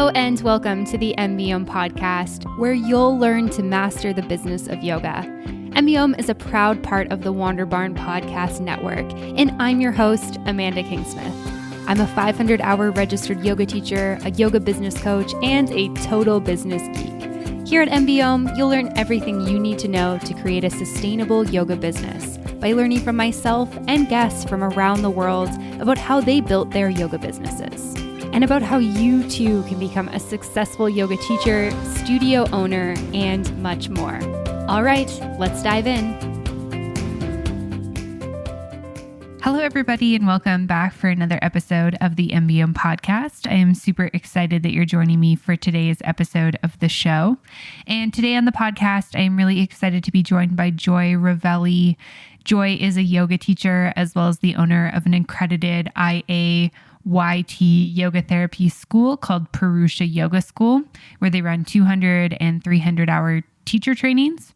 Hello and welcome to the MBOM podcast, where you'll learn to master the business of yoga. MBOM is a proud part of the Wander Barn Podcast Network, and I'm your host, Amanda Kingsmith. I'm a 500-hour registered yoga teacher, a yoga business coach, and a total business geek. Here at MBOM, you'll learn everything you need to know to create a sustainable yoga business by learning from myself and guests from around the world about how they built their yoga businesses, and about how you too can become a successful yoga teacher, studio owner, and much more. All right, let's dive in. Hello, everybody, and welcome back for another episode of the MBOM podcast. I am super excited that you're joining me for today's episode of the show. And today on the podcast, I am really excited to be joined by Joy Ravelli. Joy is a yoga teacher as well as the owner of an accredited IAYT Yoga Therapy School called Purusha Yoga School, where they run 200 and 300-hour teacher trainings.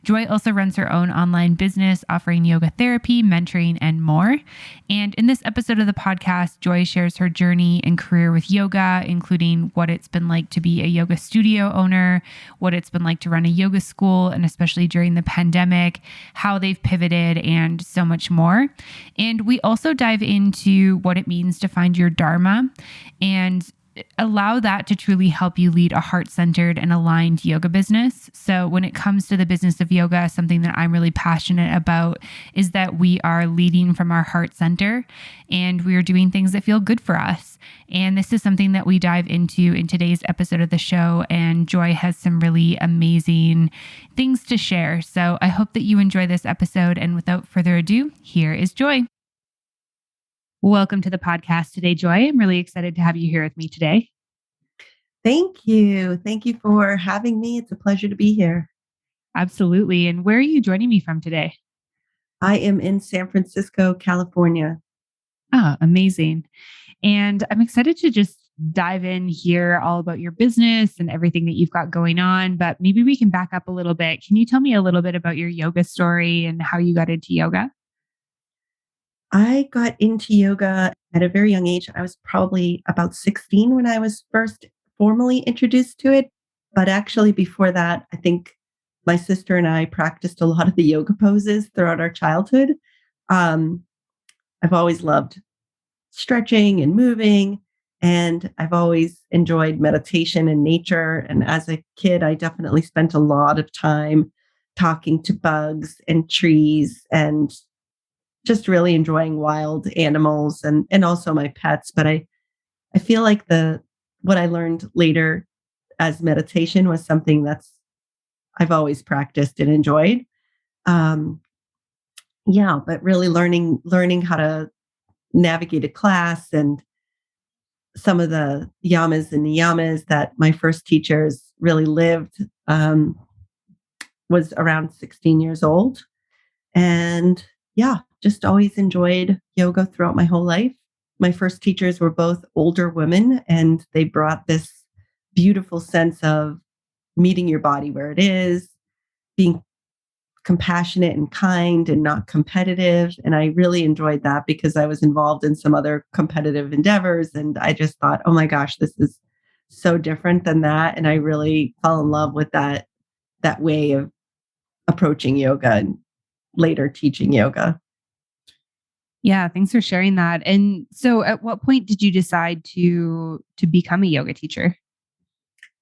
Joy also runs her own online business offering yoga therapy, mentoring, and more. And in this episode of the podcast, Joy shares her journey and career with yoga, including what it's been like to be a yoga studio owner, what it's been like to run a yoga school, and especially during the pandemic, how they've pivoted, and so much more. And we also dive into what it means to find your Dharma and allow that to truly help you lead a heart-centered and aligned yoga business. So when it comes to the business of yoga, something that I'm really passionate about is that we are leading from our heart center and we are doing things that feel good for us. And this is something that we dive into in today's episode of the show. And Joy has some really amazing things to share. So I hope that you enjoy this episode. And without further ado, here is Joy. Welcome to the podcast today, Joy. I'm really excited to have you here with me today. Thank you. Thank you for having me. It's a pleasure to be here. Absolutely. And where are you joining me from today? I am in San Francisco, California. Oh, amazing. And I'm excited to just dive in here all about your business and everything that you've got going on. But maybe we can back up a little bit. Can you tell me a little bit about your yoga story and how you got into yoga? I got into yoga at a very young age. I was probably about 16 when I was first formally introduced to it. But actually before that, I think my sister and I practiced a lot of the yoga poses throughout our childhood. I've always loved stretching and moving, and I've always enjoyed meditation and nature. And as a kid, I definitely spent a lot of time talking to bugs and trees and just really enjoying wild animals and also my pets. But I feel like what I learned later as meditation was something I've always practiced and enjoyed. But really learning how to navigate a class and some of the yamas and niyamas that my first teachers really lived was around 16 years old. And just always enjoyed yoga throughout my whole life. My first teachers were both older women, and they brought this beautiful sense of meeting your body where it is, being compassionate and kind and not competitive. And I really enjoyed that because I was involved in some other competitive endeavors. And I just thought, oh my gosh, this is so different than that. And I really fell in love with that way of approaching yoga and later teaching yoga. Yeah, thanks for sharing that. And so at what point did you decide to become a yoga teacher?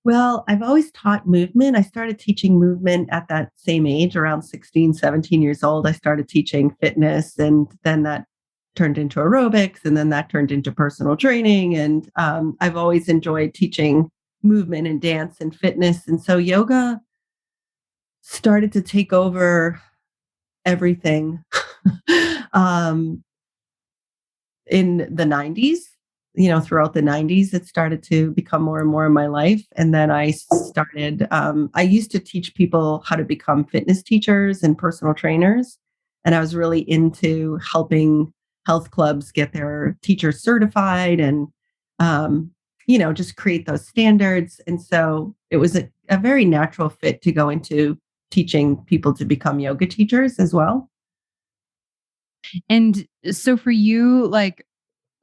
Well, I've always taught movement. I started teaching movement at that same age, around 16, 17 years old. I started teaching fitness, and then that turned into aerobics, and then that turned into personal training. And I've always enjoyed teaching movement and dance and fitness. And so yoga started to take over everything. In the 90s, throughout the 90s, it started to become more and more in my life. And then I started, I used to teach people how to become fitness teachers and personal trainers. And I was really into helping health clubs get their teachers certified and, just create those standards. And so it was a very natural fit to go into teaching people to become yoga teachers as well. And so for you,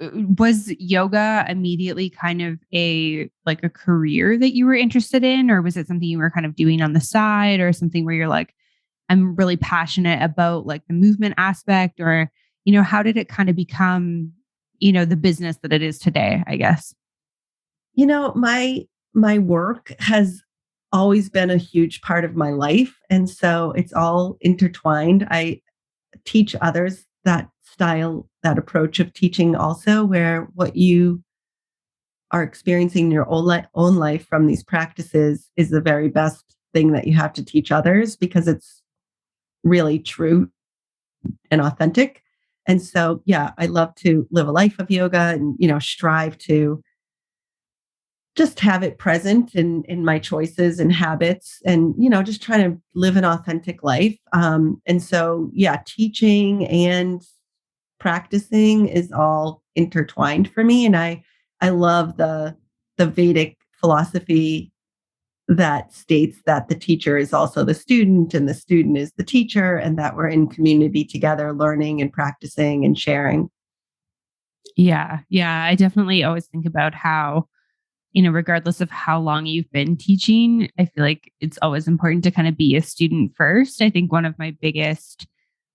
was yoga immediately kind of a career that you were interested in, or was it something you were kind of doing on the side, or something where you're like, I'm really passionate about like the movement aspect, or, how did it kind of become, the business that it is today, I guess? My work has always been a huge part of my life, and so it's all intertwined. I teach others that style, that approach of teaching also, where what you are experiencing in your own life from these practices is the very best thing that you have to teach others because it's really true and authentic. And so, yeah, I love to live a life of yoga and, strive to just have it present in my choices and habits and, just trying to live an authentic life. And so, yeah, teaching and practicing is all intertwined for me. And I love the Vedic philosophy that states that the teacher is also the student and the student is the teacher, and that we're in community together, learning and practicing and sharing. Yeah. Yeah. I definitely always think about how, regardless of how long you've been teaching, I feel like it's always important to kind of be a student first. I think one of my biggest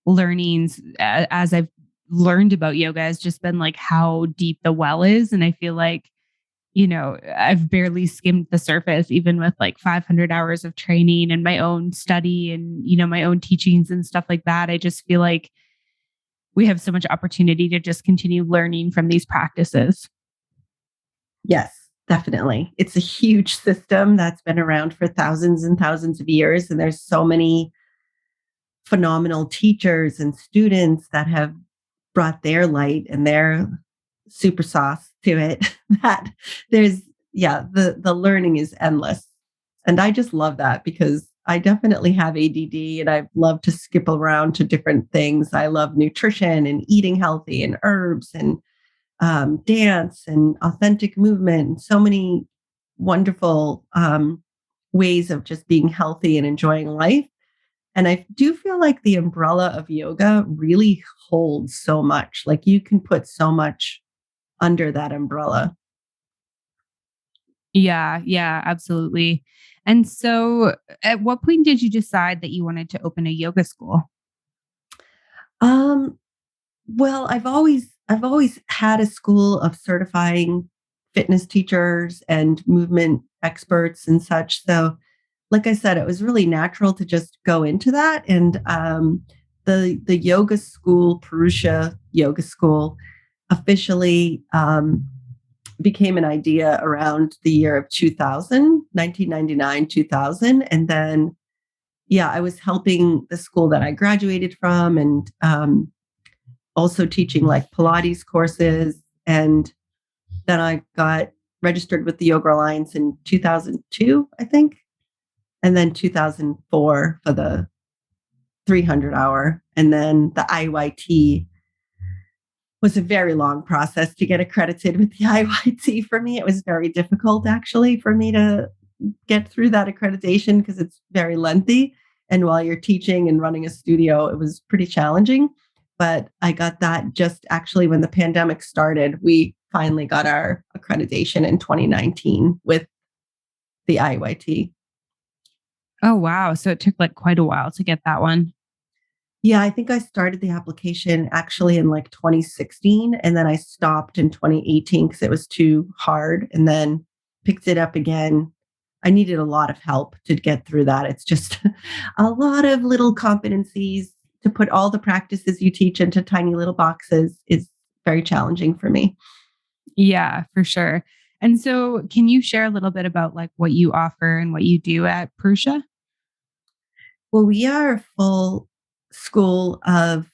learnings as I've learned about yoga has just been like how deep the well is. And I feel like, I've barely skimmed the surface, even with like 500 hours of training and my own study and, my own teachings and stuff like that. I just feel like we have so much opportunity to just continue learning from these practices. Yes, definitely. It's a huge system that's been around for thousands and thousands of years. And there's so many phenomenal teachers and students that have brought their light and their super sauce to it that there's, yeah, the learning is endless. And I just love that because I definitely have ADD and I love to skip around to different things. I love nutrition and eating healthy and herbs and dance and authentic movement and so many wonderful ways of just being healthy and enjoying life. And I do feel like the umbrella of yoga really holds so much. Like you can put so much under that umbrella. Yeah, yeah, absolutely. And so at what point did you decide that you wanted to open a yoga school? Um, well, I've always had a school of certifying fitness teachers and movement experts and such. So, like I said, it was really natural to just go into that. And the yoga school, Purusha Yoga School, officially became an idea around the year of 2000, 1999, 2000. And then, yeah, I was helping the school that I graduated from and also teaching like Pilates courses. And then I got registered with the Yoga Alliance in 2002, I think. And then 2004 for the 300 hour. And then the IAYT was a very long process to get accredited with the IAYT for me. It was very difficult actually for me to get through that accreditation because it's very lengthy. And while you're teaching and running a studio, it was pretty challenging. But I got that just actually when the pandemic started. We finally got our accreditation in 2019 with the IAYT. Oh, wow. So it took like quite a while to get that one. Yeah, I think I started the application actually in like 2016, and then I stopped in 2018 because it was too hard, and then picked it up again. I needed a lot of help to get through that. It's just a lot of little competencies to put all the practices you teach into tiny little boxes is very challenging for me. Yeah, for sure. And so can you share a little bit about like what you offer and what you do at Purusha? Well, we are a full school of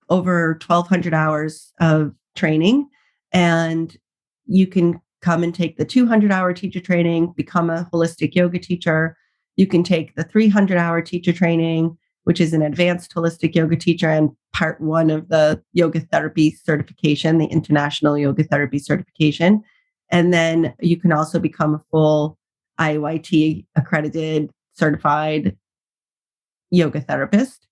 over 1,200 hours of training, and you can come and take the 200-hour teacher training, become a holistic yoga teacher. You can take the 300-hour teacher training, which is an advanced holistic yoga teacher and part one of the yoga therapy certification, the International Yoga Therapy Certification. And then you can also become a full IAYT accredited certified yoga therapist.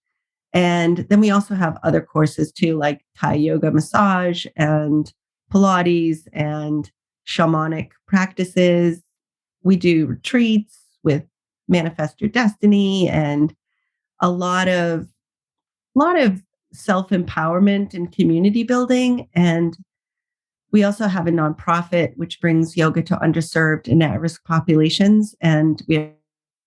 And then we also have other courses too, like Thai yoga massage and Pilates and shamanic practices. We do retreats with Manifest Your Destiny and a lot of self-empowerment and community building. And we also have a nonprofit which brings yoga to underserved and at-risk populations. And we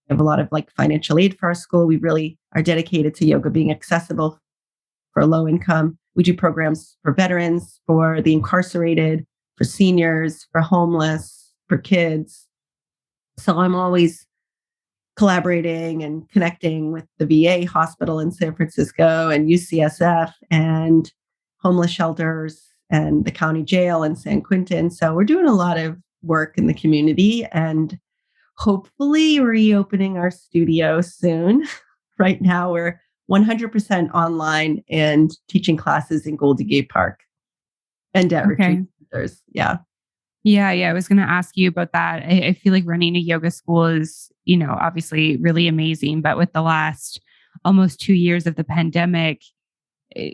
have a lot of like financial aid for our school. We really are dedicated to yoga being accessible for low income. We do programs for veterans, for the incarcerated, for seniors, for homeless, for kids. So I'm always collaborating and connecting with the VA hospital in San Francisco and UCSF and homeless shelters and the county jail in San Quentin. So we're doing a lot of work in the community and hopefully reopening our studio soon. Right now, we're 100% online and teaching classes in Golden Gate Park and at retreat Okay. centers. Yeah. Yeah, yeah. I was going to ask you about that. I feel like running a yoga school is, obviously really amazing. But with the last almost 2 years of the pandemic, eh,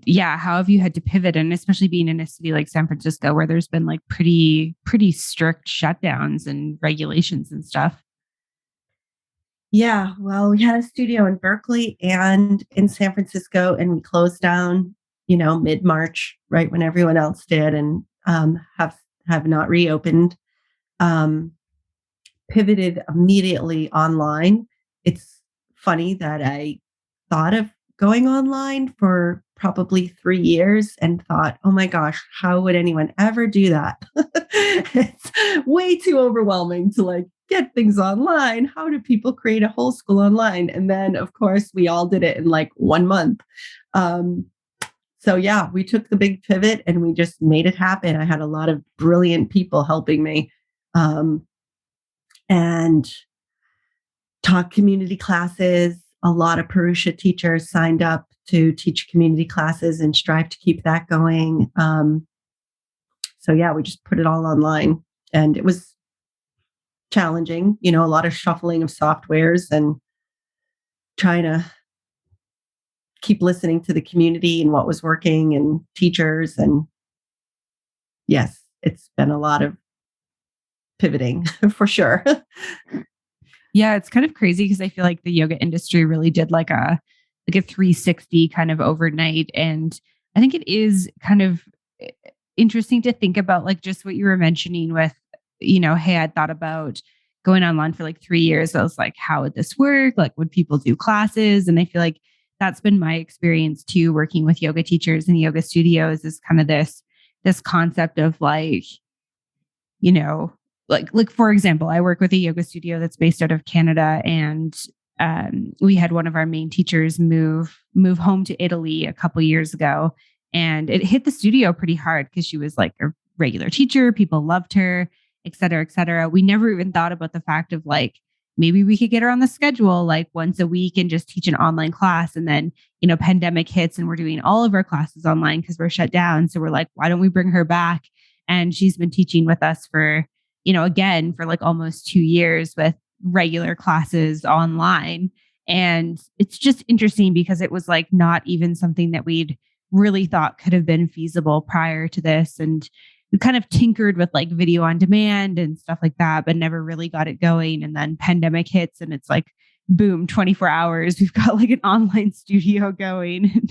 yeah, how have you had to pivot? And especially being in a city like San Francisco, where there's been like pretty strict shutdowns and regulations and stuff. Yeah. Well, we had a studio in Berkeley and in San Francisco, and we closed down, mid March, right when everyone else did, and have not reopened. Um, Pivoted immediately online. It's funny that I thought of going online for probably 3 years and thought, oh my gosh, how would anyone ever do that? It's way too overwhelming to like get things online. How do people create a whole school online? And then, of course, we all did it in like 1 month. Um, so yeah, we took the big pivot and we just made it happen. I had a lot of brilliant people helping me. Um, and taught community classes. A lot of Purusha teachers signed up to teach community classes and strive to keep that going. So yeah, we just put it all online, and it was challenging. A lot of shuffling of softwares and trying to keep listening to the community and what was working and teachers. And yes, it's been a lot of pivoting for sure. Yeah, it's kind of crazy because I feel like the yoga industry really did like a 360 kind of overnight. And I think it is kind of interesting to think about like just what you were mentioning with, hey, I'd thought about going online for like 3 years. I was like, how would this work? Like, would people do classes? And I feel like that's been my experience too, working with yoga teachers and yoga studios is kind of this concept of like, you know, like for example, I work with a yoga studio that's based out of Canada, and we had one of our main teachers move home to Italy a couple years ago, and it hit the studio pretty hard because she was like a regular teacher, people loved her, et cetera, et cetera. We never even thought about the fact of like maybe we could get her on the schedule like once a week and just teach an online class, and then pandemic hits and we're doing all of our classes online because we're shut down. So we're like, why don't we bring her back? And she's been teaching with us for, again, for like almost 2 years with regular classes online. And it's just interesting because it was like not even something that we'd really thought could have been feasible prior to this. And we kind of tinkered with like video on demand and stuff like that, but never really got it going. And then pandemic hits and it's like, boom, 24 hours. We've got like an online studio going.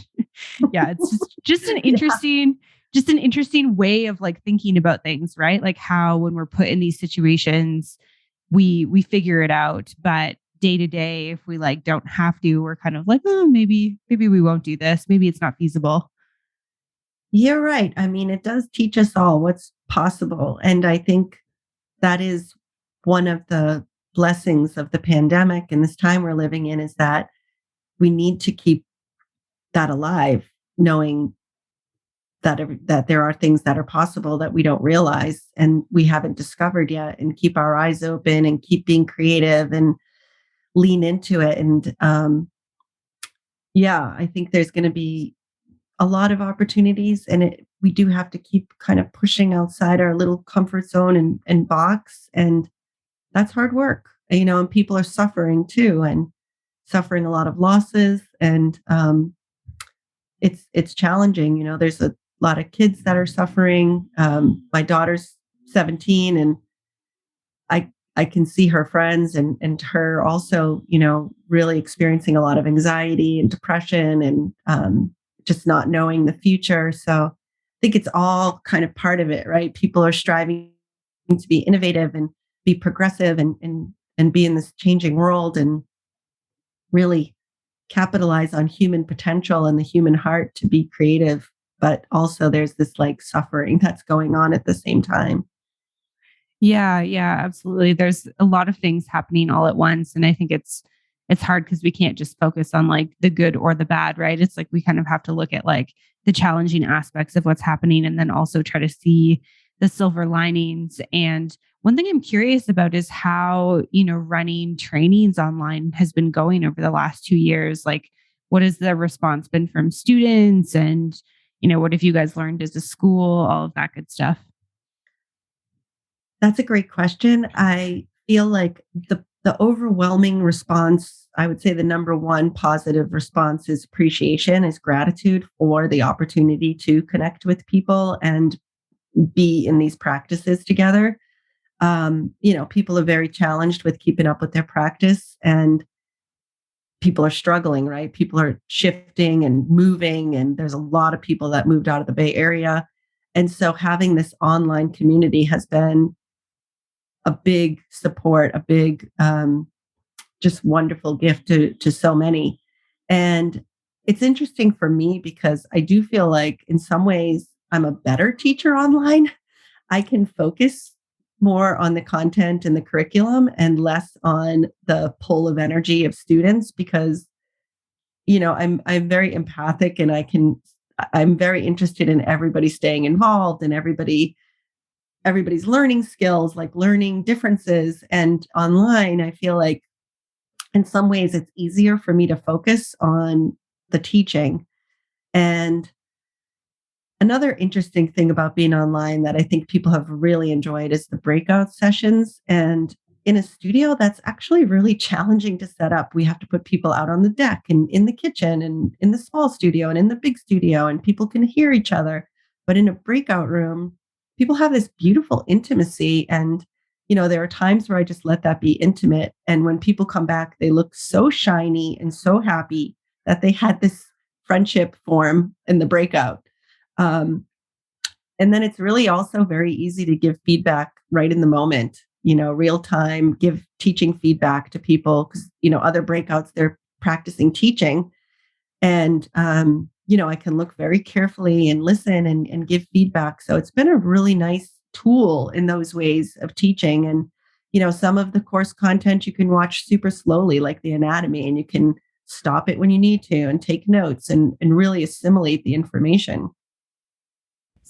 Yeah, it's just an Yeah. interesting way of like thinking about things, right? Like how when we're put in these situations, we figure it out. But day to day, if we like don't have to, we're kind of like, oh, maybe we won't do this. Maybe it's not feasible. You're right. I mean, it does teach us all what's possible. And I think that is one of the blessings of the pandemic and this time we're living in is that we need to keep that alive, knowing that there are things that are possible that we don't realize and we haven't discovered yet, and keep our eyes open and keep being creative and lean into it. And yeah, I think there's going to be a lot of opportunities, and we do have to keep kind of pushing outside our little comfort zone and box, and that's hard work, and people are suffering too, and suffering a lot of losses, and it's challenging. There's a lot of kids that are suffering. My daughter's 17, and I can see her friends and her also, really experiencing a lot of anxiety and depression and just not knowing the future. So I think it's all kind of part of it, right? People are striving to be innovative and be progressive and be in this changing world and really capitalize on human potential and the human heart to be creative. But also there's this like suffering that's going on at the same time. Yeah, yeah, absolutely. There's a lot of things happening all at once. And I think it's hard because we can't just focus on like the good or the bad, right? It's like we kind of have to look at like the challenging aspects of what's happening and then also try to see the silver linings. And one thing I'm curious about is how, running trainings online has been going over the last 2 years. Like, what has the response been from students? And, what have you guys learned as a school? All of that good stuff. That's a great question. I feel like the overwhelming response, I would say the number one positive response is appreciation, is gratitude for the opportunity to connect with people and be in these practices together. People are very challenged with keeping up with their practice and people are struggling, right? People are shifting and moving, and there's a lot of people that moved out of the Bay Area. And so having this online community has been a big support, a big, just wonderful gift to so many. And it's interesting for me because I do feel like in some ways I'm a better teacher online. I can focus more on the content and the curriculum and less on the pull of energy of students because, I'm very empathic and I'm very interested in everybody staying involved and everybody's learning skills, like learning differences. And online, I feel like in some ways it's easier for me to focus on the teaching. And another interesting thing about being online that I think people have really enjoyed is the breakout sessions. And in a studio, that's actually really challenging to set up. We have to put people out on the deck and in the kitchen and in the small studio and in the big studio, and people can hear each other. But in a breakout room, people have this beautiful intimacy. And, there are times where I just let that be intimate. And when people come back, they look so shiny and so happy that they had this friendship form in the breakout. Um, and then it's really also very easy to give feedback right in the moment, real time, give teaching feedback to people because, other breakouts, they're practicing teaching. And, I can look very carefully and listen and give feedback. So it's been a really nice tool in those ways of teaching. And, some of the course content you can watch super slowly, like the anatomy, and you can stop it when you need to and take notes and really assimilate the information.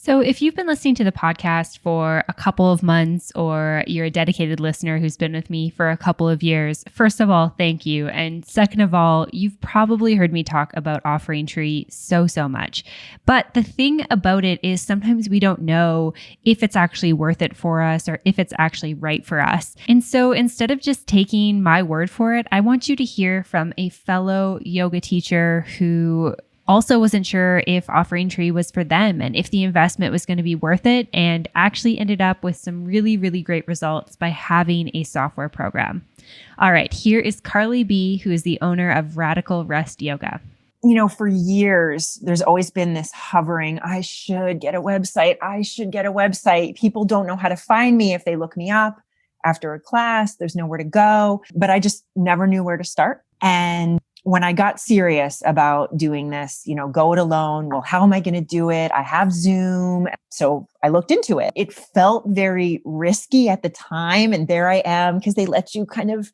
So, if you've been listening to the podcast for a couple of months or you're a dedicated listener who's been with me for a couple of years, first of all, thank you. And second of all, you've probably heard me talk about Offering Tree so much. But the thing about it is sometimes we don't know if it's actually worth it for us or if it's actually right for us. And so instead of just taking my word for it, I want you to hear from a fellow yoga teacher who also wasn't sure if Offering Tree was for them and if the investment was going to be worth it, and actually ended up with some really, really great results by having a software program. All right, here is Carly B., who is the owner of Radical Rest Yoga. For years, there's always been this hovering, I should get a website. I should get a website. People don't know how to find me if they look me up after a class. There's nowhere to go, but I just never knew where to start. And when I got serious about doing this, go it alone. Well, how am I going to do it? I have Zoom. So I looked into it. It felt very risky at the time. And there I am, because they let you kind of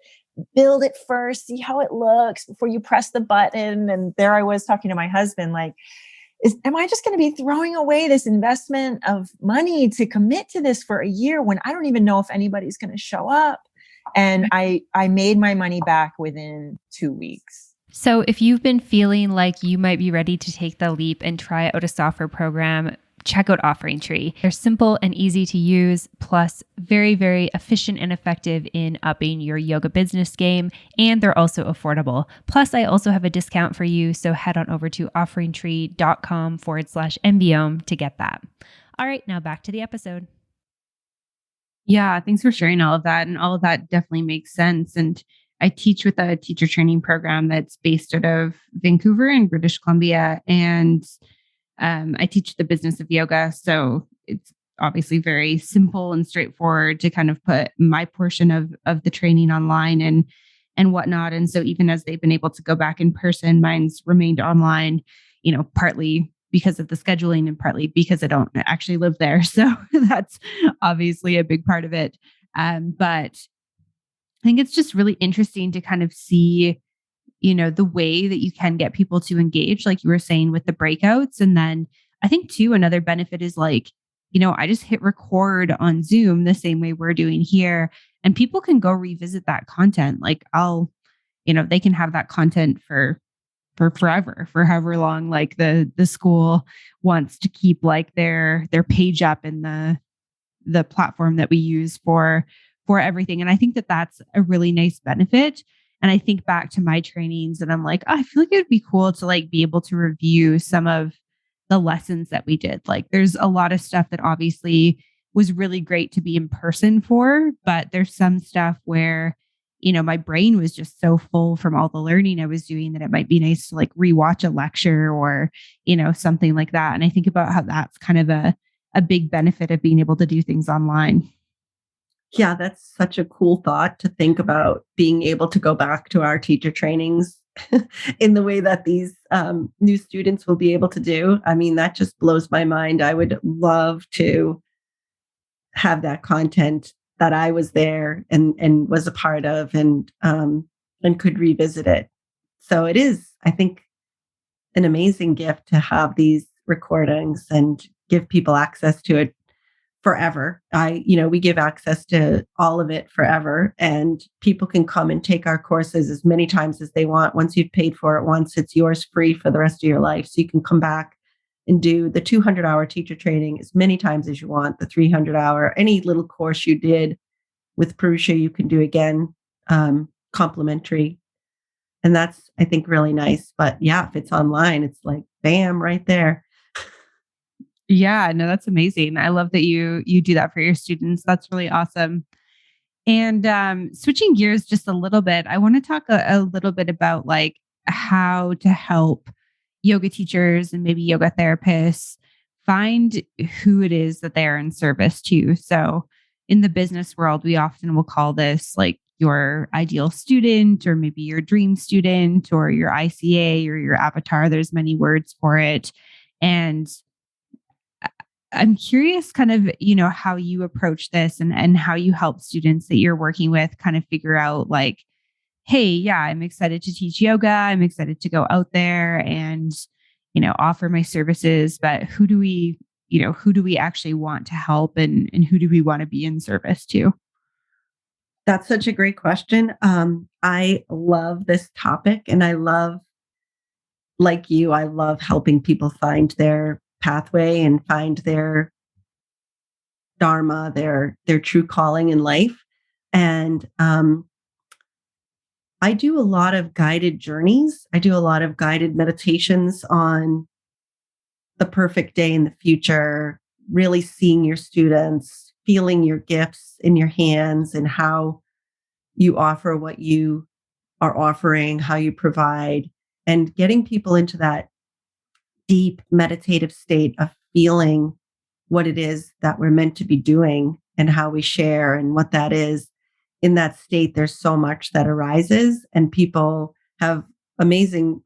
build it first, see how it looks before you press the button. And there I was talking to my husband, like, am I just going to be throwing away this investment of money to commit to this for a year when I don't even know if anybody's going to show up? And I made my money back within 2 weeks. So if you've been feeling like you might be ready to take the leap and try out a software program, check out Offering Tree. They're simple and easy to use, plus very, very efficient and effective in upping your yoga business game. And they're also affordable. Plus, I also have a discount for you. So head on over to offeringtree.com/MBOM to get that. All right, now back to the episode. Yeah, thanks for sharing all of that. And all of that definitely makes sense. And I teach with a teacher training program that's based out of Vancouver in British Columbia. And I teach the business of yoga. So it's obviously very simple and straightforward to kind of put my portion of the training online and whatnot. And so even as they've been able to go back in person, mine's remained online, partly because of the scheduling and partly because I don't actually live there. So that's obviously a big part of it. But I think it's just really interesting to kind of see the way that you can get people to engage, like you were saying with the breakouts. And then I think too, another benefit is like, I just hit record on Zoom the same way we're doing here, and people can go revisit that content. Like they can have that content for forever, for however long, like the school wants to keep like their page up in the platform that we use for everything. And I think that that's a really nice benefit. And I think back to my trainings and I'm like, I feel like it would be cool to like be able to review some of the lessons that we did. Like there's a lot of stuff that obviously was really great to be in person for, but there's some stuff where, my brain was just so full from all the learning I was doing that it might be nice to like rewatch a lecture or, something like that. And I think about how that's kind of a big benefit of being able to do things online. Yeah, that's such a cool thought to think about, being able to go back to our teacher trainings in the way that these new students will be able to do. I mean, that just blows my mind. I would love to have that content that I was there and was a part of and could revisit it. So it is, I think, an amazing gift to have these recordings and give people access to it forever. We give access to all of it forever, and people can come and take our courses as many times as they want. Once you've paid for it once, it's yours free for the rest of your life. So you can come back and do the 200-hour teacher training as many times as you want, the 300-hour, any little course you did with Purusha, you can do again, complimentary. And that's, I think, really nice. But yeah, if it's online, it's like, bam, right there. Yeah, no, that's amazing. I love that you do that for your students. That's really awesome. And switching gears just a little bit, I want to talk a little bit about like how to help yoga teachers and maybe yoga therapists find who it is that they are in service to. So in the business world, we often will call this like your ideal student or maybe your dream student or your ICA or your avatar. There's many words for it. And I'm curious kind of, how you approach this and how you help students that you're working with kind of figure out like, hey, yeah, I'm excited to teach yoga. I'm excited to go out there and, offer my services, but who do we actually want to help and who do we want to be in service to? That's such a great question. I love this topic, and I love helping people find their pathway and find their Dharma, their true calling in life. And I do a lot of guided journeys. I do a lot of guided meditations on the perfect day in the future, really seeing your students, feeling your gifts in your hands and how you offer what you are offering, how you provide, and getting people into that deep meditative state of feeling what it is that we're meant to be doing and how we share and what that is. In that state, there's so much that arises, and people have amazing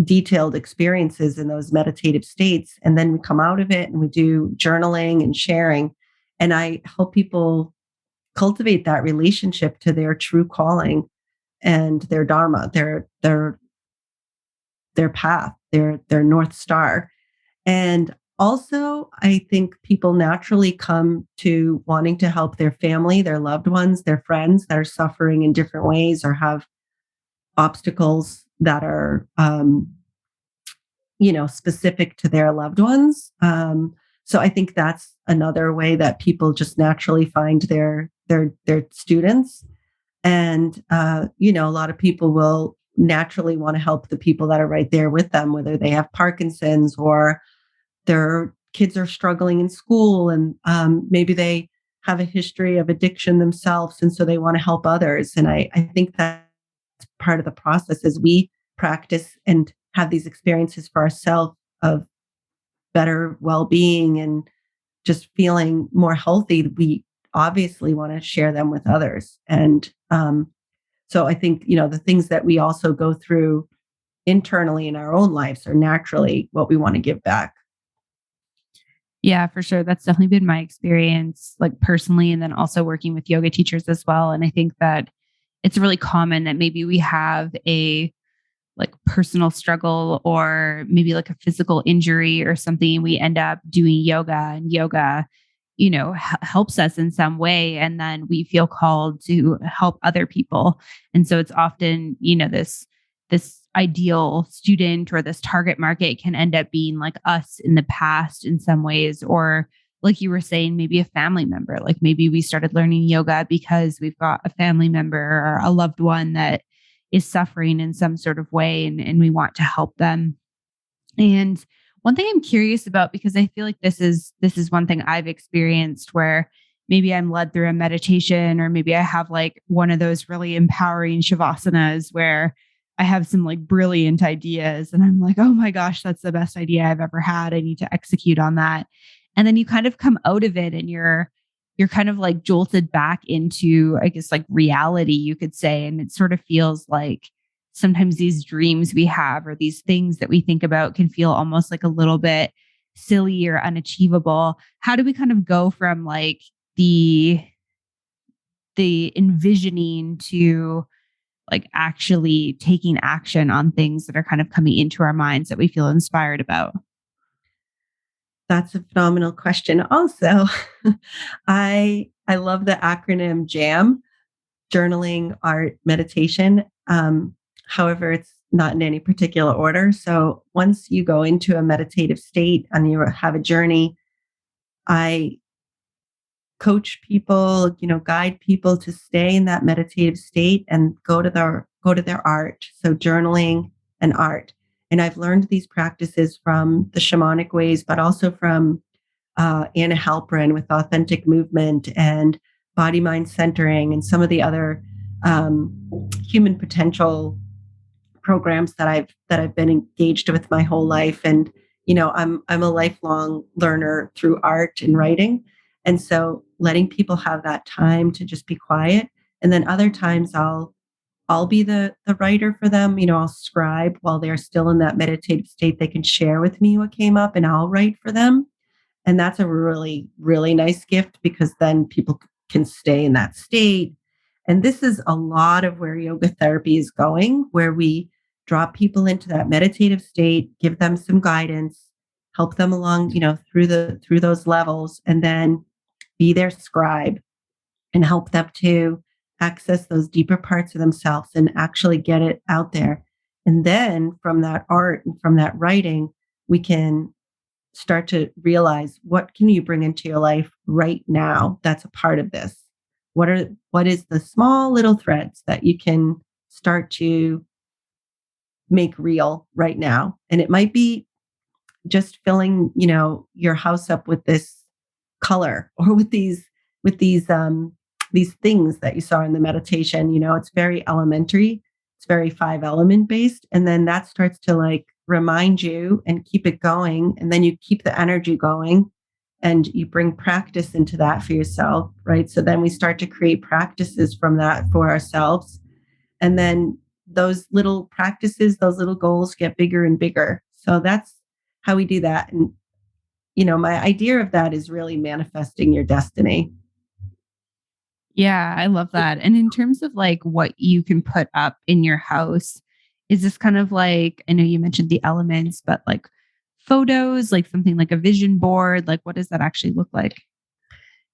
detailed experiences in those meditative states. And then we come out of it and we do journaling and sharing. And I help people cultivate that relationship to their true calling and their Dharma, their path, their North Star. And also, I think people naturally come to wanting to help their family, their loved ones, their friends that are suffering in different ways or have obstacles that are, specific to their loved ones. So I think that's another way that people just naturally find their students. And, a lot of people will naturally want to help the people that are right there with them, whether they have Parkinson's or their kids are struggling in school, and maybe they have a history of addiction themselves. And so they want to help others. And I think that's part of the process as we practice and have these experiences for ourselves of better well-being and just feeling more healthy. We obviously want to share them with others. And so I think, the things that we also go through internally in our own lives are naturally what we want to give back. Yeah, for sure. That's definitely been my experience, like personally, and then also working with yoga teachers as well. And I think that it's really common that maybe we have a like personal struggle or maybe like a physical injury or something. We end up doing yoga, and yoga, helps us in some way. And then we feel called to help other people. And so it's often, this ideal student or this target market can end up being like us in the past in some ways, or like you were saying, maybe a family member. Like maybe we started learning yoga because we've got a family member or a loved one that is suffering in some sort of way, and we want to help them. And one thing I'm curious about, because I feel like this is one thing I've experienced where maybe I'm led through a meditation, or maybe I have like one of those really empowering shavasanas where I have some like brilliant ideas and I'm like, oh my gosh, that's the best idea I've ever had. I need to execute on that. And then you kind of come out of it and you're kind of like jolted back into, I guess, like reality, you could say. And it sort of feels like sometimes these dreams we have or these things that we think about can feel almost like a little bit silly or unachievable. How do we kind of go from like the envisioning to like actually taking action on things that are kind of coming into our minds that we feel inspired about? That's a phenomenal question. Also, I love the acronym JAM, journaling, art, meditation. However, it's not in any particular order. So once you go into a meditative state and you have a journey, I coach people, guide people to stay in that meditative state and go to their art. So journaling and art. And I've learned these practices from the shamanic ways, but also from Anna Halprin with authentic movement and body mind centering and some of the other human potential programs that I've been engaged with my whole life. And I'm a lifelong learner through art and writing, and so letting people have that time to just be quiet. And then other times I'll be the writer for them. I'll scribe while they're still in that meditative state. They can share with me what came up and I'll write for them. And that's a really, really nice gift because then people can stay in that state. And this is a lot of where yoga therapy is going, where we drop people into that meditative state, give them some guidance, help them along, through those levels, and then be their scribe and help them to access those deeper parts of themselves and actually get it out there. And then from that art and from that writing, we can start to realize, what can you bring into your life right now that's a part of this? What is the small little threads that you can start to make real right now? And it might be just filling, your house up with this color or with these things that you saw in the meditation. It's very elementary. It's very 5-element based. And then that starts to like remind you and keep it going. And then you keep the energy going and you bring practice into that for yourself, right? So then we start to create practices from that for ourselves. And then those little practices, those little goals get bigger and bigger. So that's how we do that. And, my idea of that is really manifesting your destiny. Yeah, I love that. And in terms of like what you can put up in your house, is this kind of like, I know you mentioned the elements, but like photos, like something like a vision board, like what does that actually look like?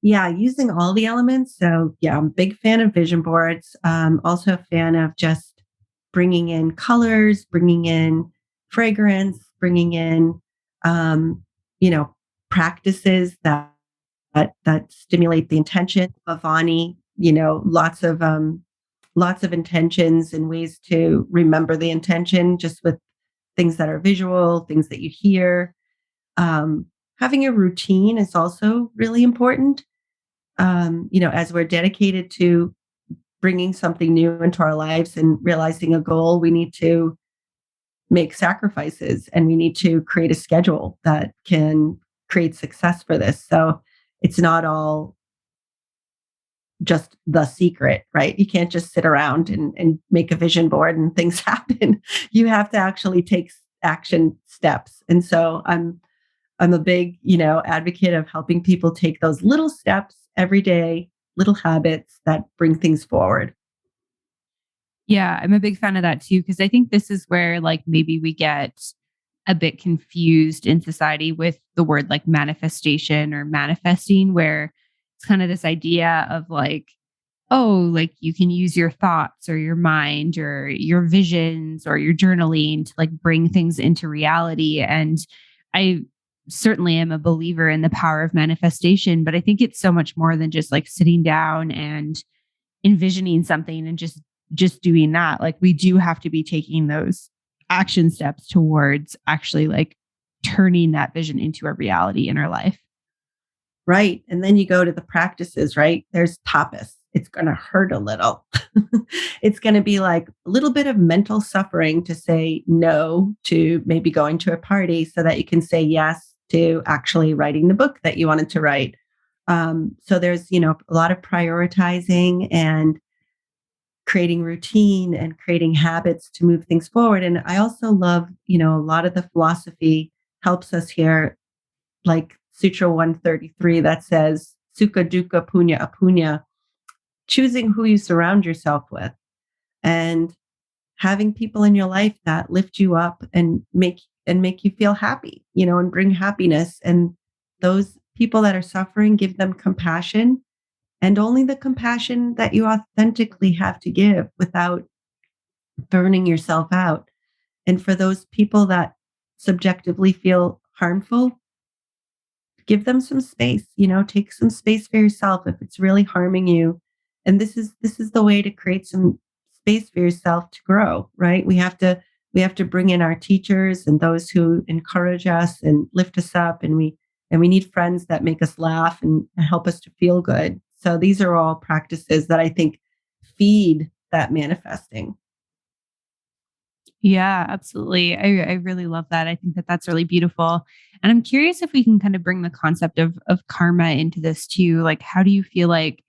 Yeah, using all the elements. So yeah, I'm a big fan of vision boards. Also a fan of just bringing in colors, bringing in fragrance, bringing in, practices that stimulate the intention. Bhavani, lots of intentions and ways to remember the intention, just with things that are visual, things that you hear. Having a routine is also really important. As we're dedicated to bringing something new into our lives and realizing a goal, we need to make sacrifices and we need to create a schedule that can create success for this. So it's not all just the secret, right? You can't just sit around and make a vision board and things happen. You have to actually take action steps. And so I'm a big, advocate of helping people take those little steps every day, little habits that bring things forward. Yeah, I'm a big fan of that too, because I think this is where like maybe we get a bit confused in society with the word like manifestation or manifesting, where it's kind of this idea of like, oh, like you can use your thoughts or your mind or your visions or your journaling to like bring things into reality. And I certainly am a believer in the power of manifestation, but I think it's so much more than just like sitting down and envisioning something and just doing that. Like we do have to be taking those action steps towards actually like turning that vision into a reality in our life. Right. And then you go to the practices, right? There's tapas. It's going to hurt a little. It's going to be like a little bit of mental suffering to say no to maybe going to a party so that you can say yes to actually writing the book that you wanted to write. So there's, a lot of prioritizing and creating routine and creating habits to move things forward. And I also love, a lot of the philosophy helps us here, like Sutra 133 that says, Sukha Dukkha Punya Apunya, choosing who you surround yourself with and having people in your life that lift you up and make you feel happy, and bring happiness. And those people that are suffering, give them compassion, and only the compassion that you authentically have to give without burning yourself out. And for those people that subjectively feel harmful, give them some space, take some space for yourself if it's really harming you. And this is the way to create some space for yourself to grow, right? We have to bring in our teachers and those who encourage us and lift us up, and we need friends that make us laugh and help us to feel good. So these are all practices that I think feed that manifesting. Yeah, absolutely. I really love that. I think that that's really beautiful. And I'm curious if we can kind of bring the concept of karma into this too. Like, how do you feel like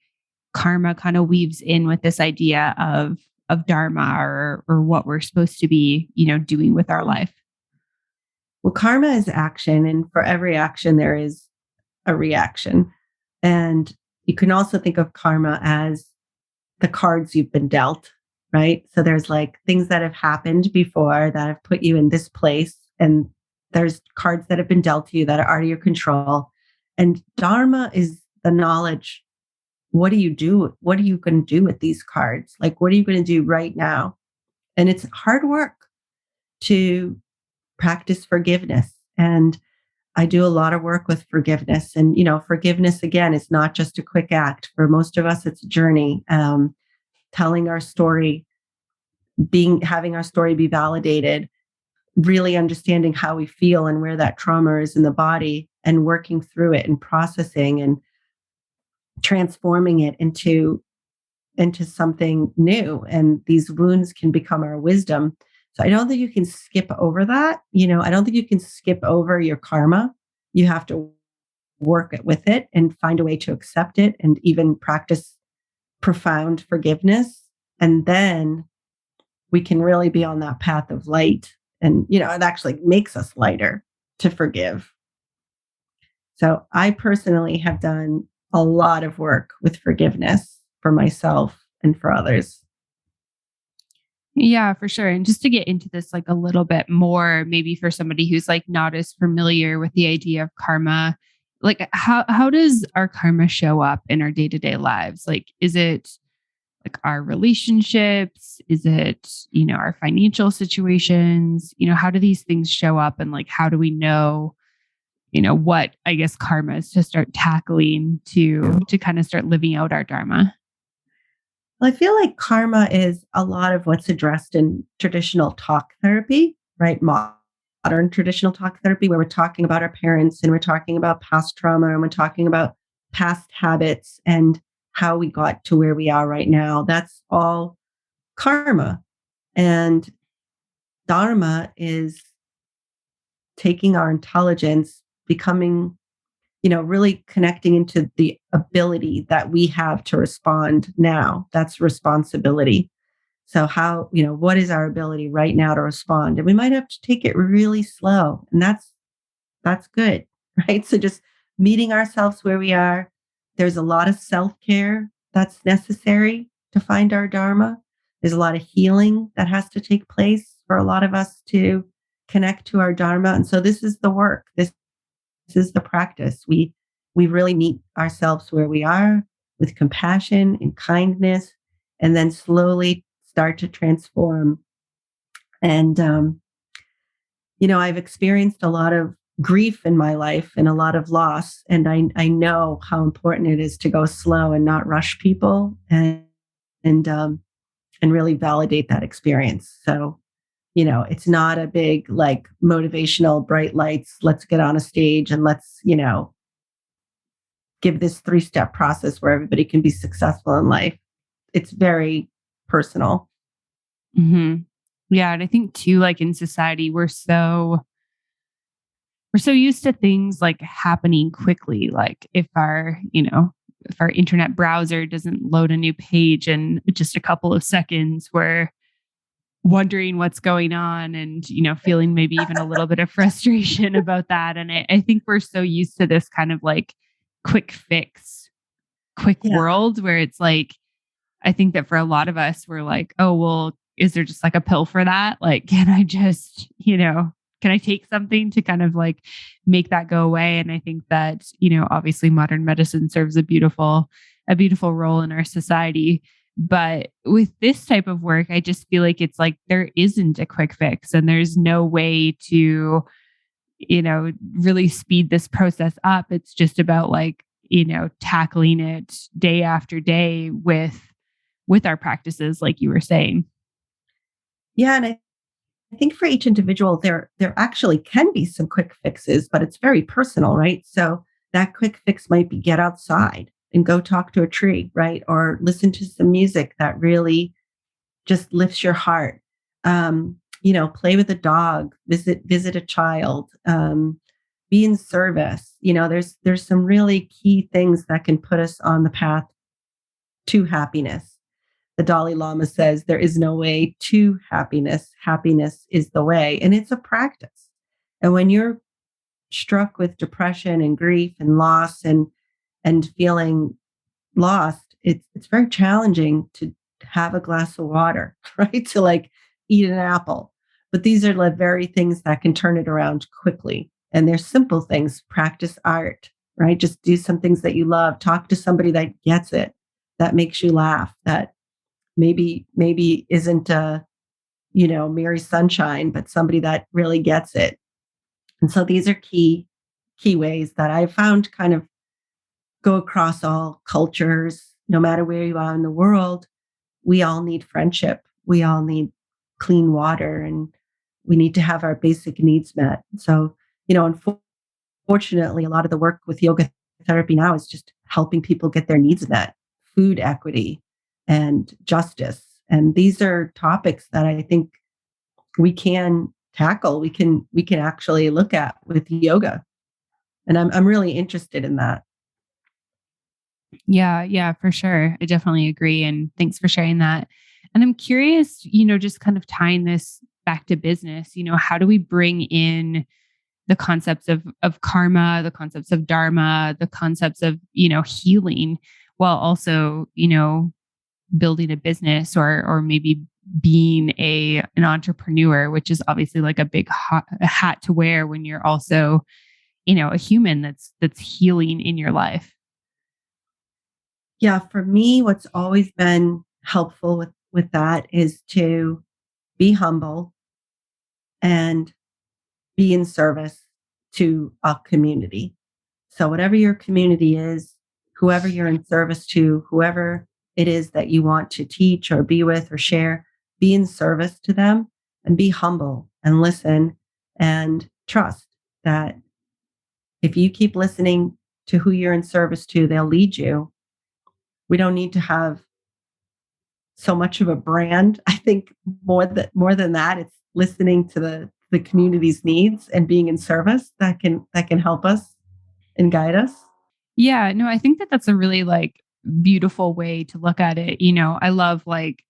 karma kind of weaves in with this idea of dharma or what we're supposed to be, doing with our life? Well, karma is action, and for every action there is a reaction. And you can also think of karma as the cards you've been dealt, right? So there's like things that have happened before that have put you in this place, and there's cards that have been dealt to you that are out of your control. And dharma is the knowledge. What do you do? What are you going to do with these cards? Like, what are you going to do right now? And it's hard work to practice forgiveness. And I do a lot of work with forgiveness. And, forgiveness, again, is not just a quick act. For most of us, it's a journey. Telling our story, having our story be validated, really understanding how we feel and where that trauma is in the body, and working through it and processing and transforming it into something new. And these wounds can become our wisdom. So I don't think you can skip over that. I don't think you can skip over your karma. You have to work with it and find a way to accept it and even practice profound forgiveness. And then we can really be on that path of light. And, it actually makes us lighter to forgive. So I personally have done a lot of work with forgiveness for myself and for others. Yeah, for sure. And just to get into this like a little bit more, maybe for somebody who's like not as familiar with the idea of karma, like how does our karma show up in our day-to-day lives? Like, is it like our relationships? Is it, our financial situations? How do these things show up? And like, how do we know what I guess karma is to start tackling to kind of start living out our Dharma. Well, I feel like karma is a lot of what's addressed in traditional talk therapy, right? Modern traditional talk therapy, where we're talking about our parents and we're talking about past trauma and we're talking about past habits and how we got to where we are right now. That's all karma. And Dharma is taking our intelligence, becoming, really connecting into the ability that we have to respond now. That's responsibility. So what is our ability right now to respond? And we might have to take it really slow. And that's good, right? So just meeting ourselves where we are. There's a lot of self-care that's necessary to find our Dharma. There's a lot of healing that has to take place for a lot of us to connect to our Dharma. And so this is the work. This is the practice. We really meet ourselves where we are with compassion and kindness, and then slowly start to transform. And I've experienced a lot of grief in my life and a lot of loss, and I know how important it is to go slow and not rush people, and really validate that experience. So it's not a big like motivational bright lights. Let's get on a stage and let's, give this 3-step process where everybody can be successful in life. It's very personal. Mm-hmm. Yeah. And I think too, like in society, we're so used to things like happening quickly. Like if our internet browser doesn't load a new page in just a couple of seconds, we're wondering what's going on and, feeling maybe even a little bit of frustration about that. And I think we're so used to this kind of like quick world where it's like, I think that for a lot of us, we're like, oh, well, is there just like a pill for that? Like, can I just, can I take something to kind of like make that go away? And I think that, obviously modern medicine serves a beautiful role in our society. But with this type of work, I just feel like it's like there isn't a quick fix and there's no way to, really speed this process up. It's just about like, tackling it day after day with our practices, like you were saying. Yeah. And I think for each individual, there actually can be some quick fixes, but it's very personal, right? So that quick fix might be get outside and go talk to a tree, right? Or listen to some music that really just lifts your heart. Play with a dog, visit a child, be in service. There's some really key things that can put us on the path to happiness. The Dalai Lama says there is no way to happiness. Happiness is the way. And it's a practice. And when you're struck with depression and grief and loss and feeling lost, it's very challenging to have a glass of water, right? To like eat an apple. But these are the very things that can turn it around quickly. And they're simple things. Practice art, right? Just do some things that you love. Talk to somebody that gets it, that makes you laugh, that maybe isn't Mary Sunshine, but somebody that really gets it. And so these are key ways that I've found kind of go across all cultures, no matter where you are in the world. We all need friendship. We all need clean water, and we need to have our basic needs met. So, unfortunately, a lot of the work with yoga therapy now is just helping people get their needs met, food equity and justice. And these are topics that I think we can tackle. We can actually look at with yoga. And I'm really interested in that. Yeah, for sure. I definitely agree. And thanks for sharing that. And I'm curious, just kind of tying this back to business, how do we bring in the concepts of karma, the concepts of dharma, the concepts of, healing, while also, building a business or maybe being an entrepreneur, which is obviously like a big hat to wear when you're also, a human that's healing in your life. Yeah, for me, what's always been helpful with that is to be humble and be in service to a community. So whatever your community is, whoever you're in service to, whoever it is that you want to teach or be with or share, be in service to them and be humble and listen and trust that if you keep listening to who you're in service to, they'll lead you. We don't need to have so much of a brand. I think more than that, it's listening to the community's needs and being in service that can help us and guide us. Yeah, no, I think that that's a really like beautiful way to look at it. I love like,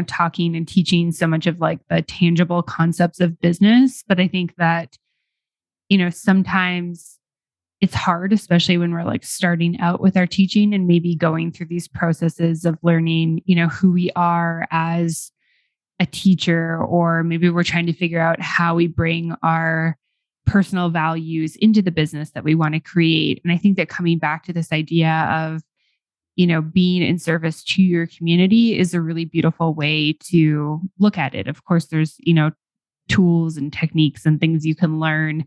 talking and teaching so much of like the tangible concepts of business. But I think that, sometimes it's hard, especially when we're like starting out with our teaching and maybe going through these processes of learning, who we are as a teacher, or maybe we're trying to figure out how we bring our personal values into the business that we want to create. And I think that coming back to this idea of, being in service to your community is a really beautiful way to look at it. Of course, there's, tools and techniques and things you can learn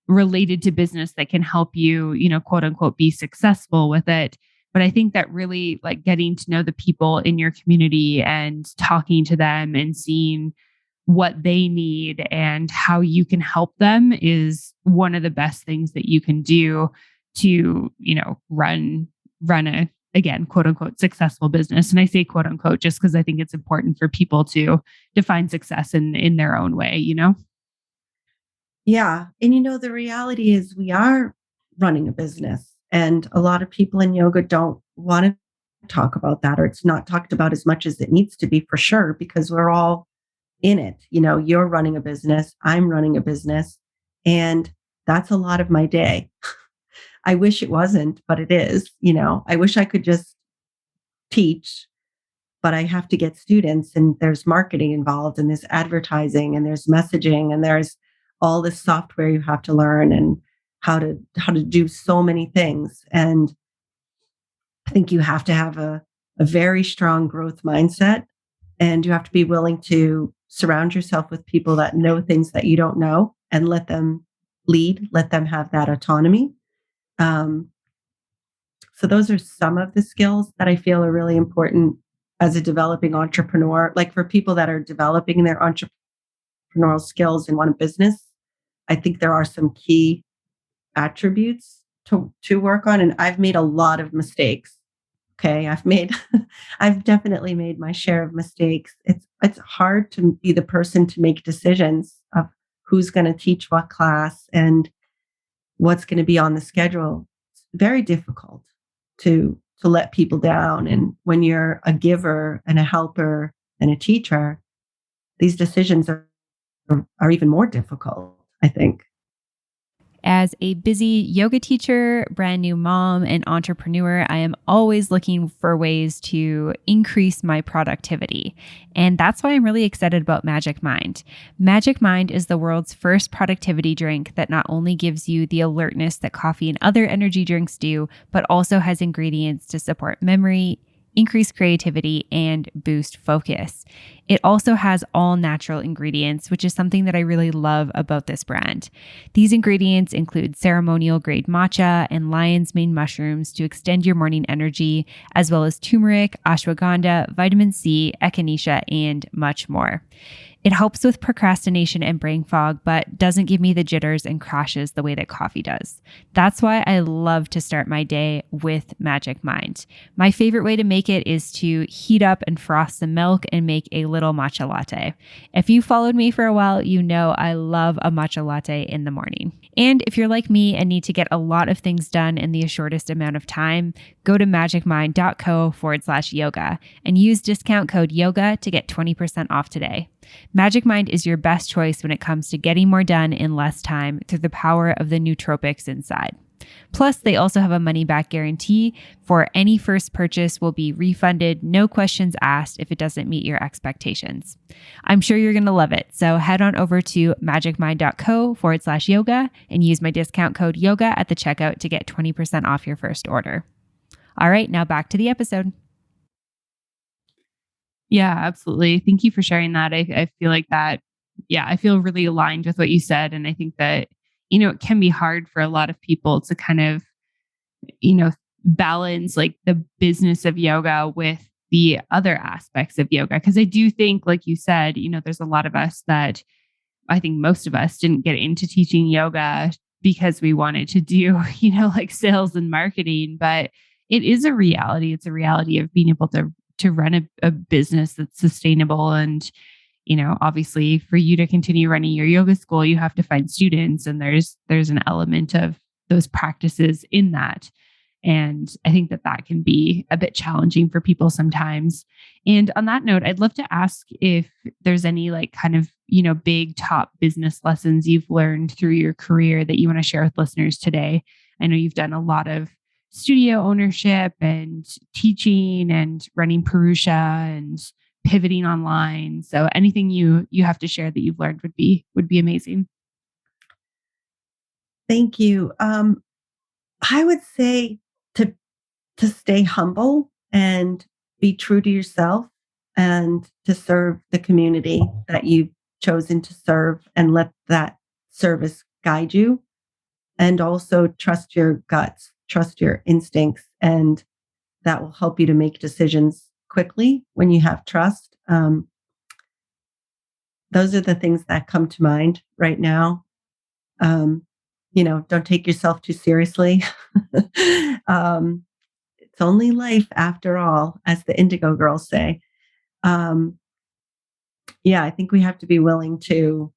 related to business that can help you, quote unquote, be successful with it. But I think that really like getting to know the people in your community and talking to them and seeing what they need and how you can help them is one of the best things that you can do to, run a, again, quote unquote, successful business. And I say quote unquote, just because I think it's important for people to define success in their own way, Yeah. And the reality is we are running a business, and a lot of people in yoga don't want to talk about that, or it's not talked about as much as it needs to be, for sure, because we're all in it. You're running a business, I'm running a business, and that's a lot of my day. I wish it wasn't, but it is. I wish I could just teach, but I have to get students, and there's marketing involved, and there's advertising, and there's messaging, and there's all this software you have to learn, and how to do so many things. And I think you have to have a very strong growth mindset, and you have to be willing to surround yourself with people that know things that you don't know, and let them lead, let them have that autonomy. Um, so those are some of the skills that I feel are really important as a developing entrepreneur. Like for people that are developing their entrepreneurial skills and want a business, I think there are some key attributes to work on. And I've made a lot of mistakes. Okay. I've definitely made my share of mistakes. It's hard to be the person to make decisions of who's going to teach what class and what's going to be on the schedule. It's very difficult to let people down. And when you're a giver and a helper and a teacher, these decisions are even more difficult, I think. As a busy yoga teacher, brand new mom, and entrepreneur, I am always looking for ways to increase my productivity. And that's why I'm really excited about Magic Mind. Magic Mind is the world's first productivity drink that not only gives you the alertness that coffee and other energy drinks do, but also has ingredients to support memory, increase creativity, and boost focus. It also has all natural ingredients, which is something that I really love about this brand. These ingredients include ceremonial grade matcha and lion's mane mushrooms to extend your morning energy, as well as turmeric, ashwagandha, vitamin C, echinacea, and much more. It helps with procrastination and brain fog, but doesn't give me the jitters and crashes the way that coffee does. That's why I love to start my day with Magic Mind. My favorite way to make it is to heat up and frost some milk and make a little matcha latte. If you followed me for a while, you know I love a matcha latte in the morning. And if you're like me and need to get a lot of things done in the shortest amount of time, go to magicmind.co/yoga and use discount code YOGA to get 20% off today. Magic Mind is your best choice when it comes to getting more done in less time through the power of the nootropics inside. Plus, they also have a money-back guarantee for any first purchase will be refunded, no questions asked if it doesn't meet your expectations. I'm sure you're going to love it, so head on over to magicmind.co/yoga and use my discount code YOGA at the checkout to get 20% off your first order. All right, now back to the episode. Yeah, absolutely. Thank you for sharing that. I feel like that, I feel really aligned with what you said. And I think that, it can be hard for a lot of people to kind of, balance like the business of yoga with the other aspects of yoga. Cause I do think, like you said, there's a lot of us that I think most of us didn't get into teaching yoga because we wanted to do, like sales and marketing, but it is a reality. It's a reality of being able to run a business that's sustainable. And, obviously for you to continue running your yoga school, you have to find students, and there's an element of those practices in that. And I think that can be a bit challenging for people sometimes. And on that note, I'd love to ask if there's any like kind of, big top business lessons you've learned through your career that you want to share with listeners today. I know you've done a lot of studio ownership and teaching and running Purusha and pivoting online. So anything you have to share that you've learned would be amazing. Thank you. I would say to stay humble and be true to yourself and to serve the community that you've chosen to serve, and let that service guide you. And also trust your guts, trust your instincts, and that will help you to make decisions quickly when you have trust. Those are the things that come to mind right now. Don't take yourself too seriously. It's only life after all, as the Indigo Girls say. I think we have to be willing to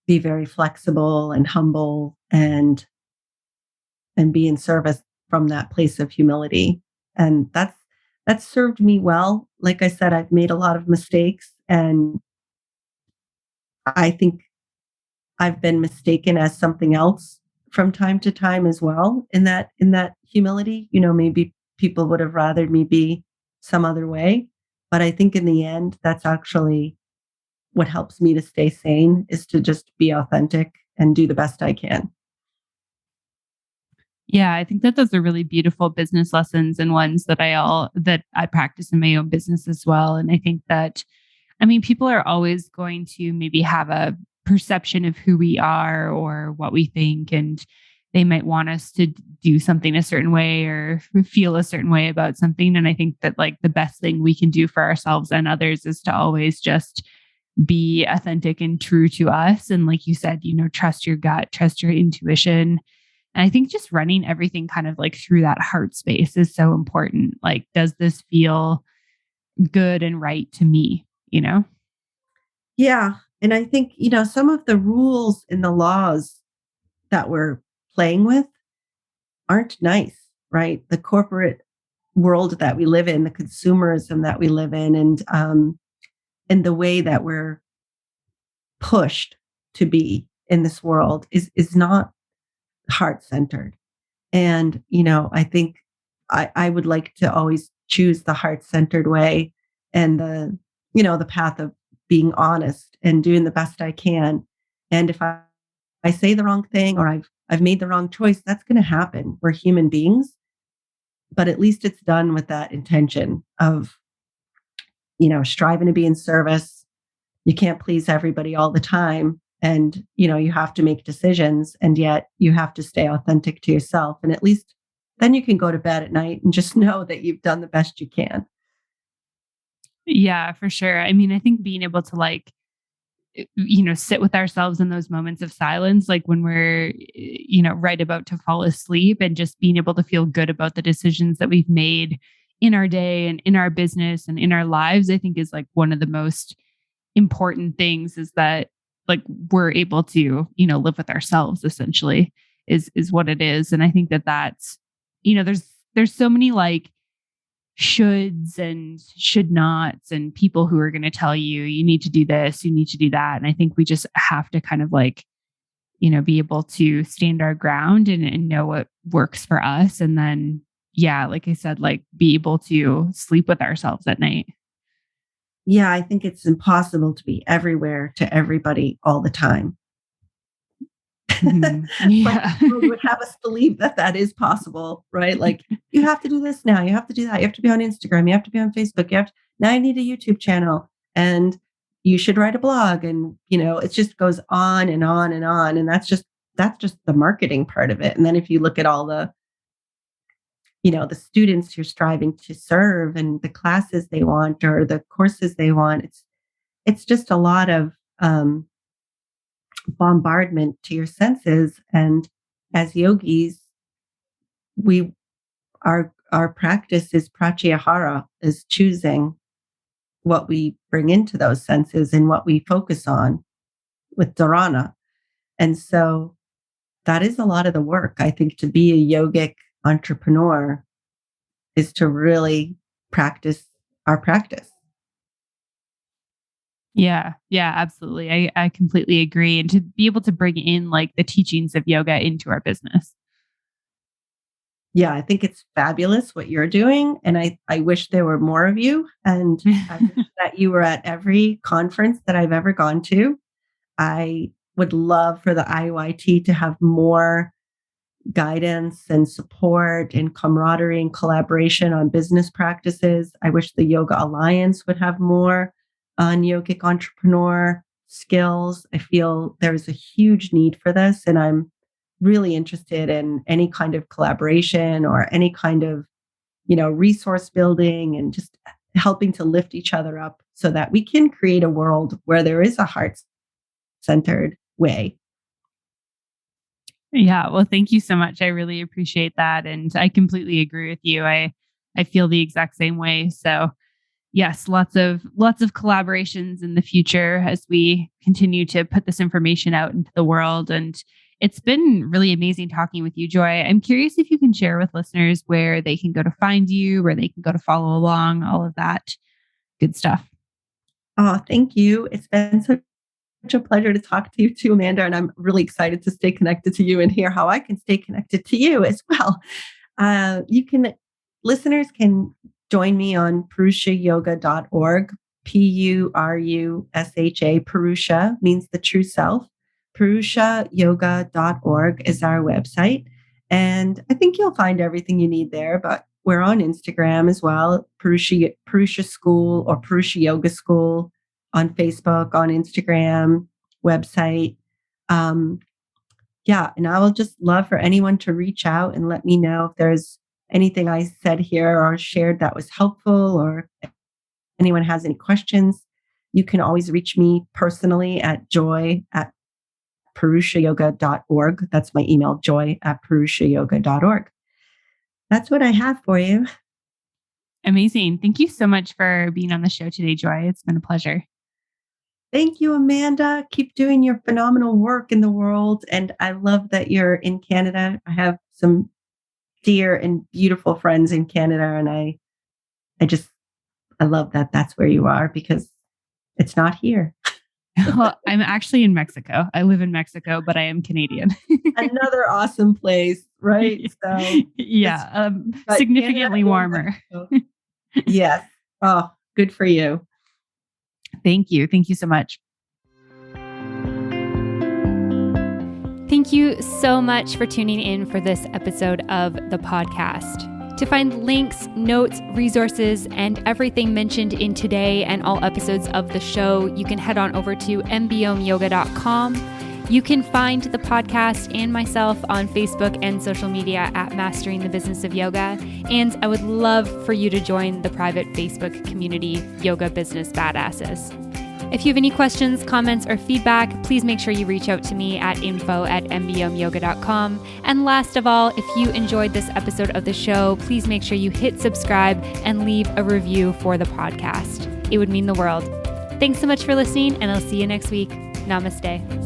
be very flexible and humble and be in service from that place of humility. And that's served me well. Like I said, I've made a lot of mistakes, and I think I've been mistaken as something else from time to time as well. In that humility, maybe people would have rather me be some other way. But I think in the end, that's actually what helps me to stay sane, is to just be authentic and do the best I can. Yeah, I think that those are really beautiful business lessons, and ones that I practice in my own business as well. And I think that, people are always going to maybe have a perception of who we are or what we think, and they might want us to do something a certain way or feel a certain way about something. And I think that like the best thing we can do for ourselves and others is to always just be authentic and true to us. And like you said, trust your gut, trust your intuition. And I think just running everything kind of like through that heart space is so important. Like, does this feel good and right to me? Yeah. And I think, some of the rules and the laws that we're playing with aren't nice, right? The corporate world that we live in, the consumerism that we live in, and the way that we're pushed to be in this world is not heart centered. And, I think I would like to always choose the heart centered way, and the path of being honest and doing the best I can. And if I say the wrong thing, or I've made the wrong choice, that's going to happen. We're human beings, but at least it's done with that intention of, striving to be in service. You can't please everybody all the time. And, you have to make decisions, and yet you have to stay authentic to yourself. And at least then you can go to bed at night and just know that you've done the best you can. Yeah, for sure. I think being able to like, sit with ourselves in those moments of silence, like when we're, right about to fall asleep, and just being able to feel good about the decisions that we've made in our day and in our business and in our lives, I think is like one of the most important things, is that like we're able to, live with ourselves essentially is what it is. And I think that's, there's so many like shoulds and should nots, and people who are going to tell you, you need to do this, you need to do that. And I think we just have to kind of like, be able to stand our ground and know what works for us. And then, yeah, like I said, like be able to sleep with ourselves at night. Yeah, I think it's impossible to be everywhere to everybody all the time. Mhm. But Yeah. people would have us believe that is possible, right? Like, you have to do this now, you have to do that, you have to be on Instagram, you have to be on Facebook, now you need a YouTube channel, and you should write a blog, and it just goes on and on and on, and that's just that's just the marketing part of it. And then if you look at all the, the students you're striving to serve and the classes they want or the courses they want, it's just a lot of bombardment to your senses. And as yogis, our practice is pratyahara, is choosing what we bring into those senses and what we focus on with dharana. And so that is a lot of the work. I think to be a yogic entrepreneur is to really practice our practice. Yeah, absolutely. I completely agree. And to be able to bring in like the teachings of yoga into our business. Yeah, I think it's fabulous what you're doing. And I wish there were more of you. And I wish that you were at every conference that I've ever gone to. I would love for the IAYT to have more guidance and support and camaraderie and collaboration on business practices. I wish the Yoga Alliance would have more on yogic entrepreneur skills. I feel there's a huge need for this, and I'm really interested in any kind of collaboration or any kind of, resource building and just helping to lift each other up so that we can create a world where there is a heart-centered way. Yeah, well, thank you so much. I really appreciate that. And I completely agree with you. I feel the exact same way. So yes, lots of collaborations in the future as we continue to put this information out into the world. And it's been really amazing talking with you, Joy. I'm curious if you can share with listeners where they can go to find you, where they can go to follow along, all of that good stuff. Oh, thank you. It's been such a pleasure to talk to you too, Amanda. And I'm really excited to stay connected to you and hear how I can stay connected to you as well. Listeners can join me on purushayoga.org. Purusha, Purusha means the true self. Purushayoga.org is our website. And I think you'll find everything you need there, but we're on Instagram as well, Purusha School or Purusha Yoga School on Facebook, on Instagram, website. And I will just love for anyone to reach out and let me know if there's anything I said here or shared that was helpful, or if anyone has any questions. You can always reach me personally at joy@purushayoga.org. That's my email, joy@purushayoga.org. That's what I have for you. Amazing. Thank you so much for being on the show today, Joy. It's been a pleasure. Thank you, Amanda. Keep doing your phenomenal work in the world. And I love that you're in Canada. I have some dear and beautiful friends in Canada. And I love that that's where you are, because it's not here. Well, I'm actually in Mexico. I live in Mexico, but I am Canadian. Another awesome place, right? So yeah, significantly warmer. Yes. Oh, good for you. Thank you. Thank you so much. Thank you so much for tuning in for this episode of the podcast. To find links, notes, resources, and everything mentioned in today and all episodes of the show, you can head on over to mbiomyoga.com. You can find the podcast and myself on Facebook and social media at Mastering the Business of Yoga. And I would love for you to join the private Facebook community, Yoga Business Badasses. If you have any questions, comments, or feedback, please make sure you reach out to me at info@mbiomyoga.com. And last of all, if you enjoyed this episode of the show, please make sure you hit subscribe and leave a review for the podcast. It would mean the world. Thanks so much for listening, and I'll see you next week. Namaste.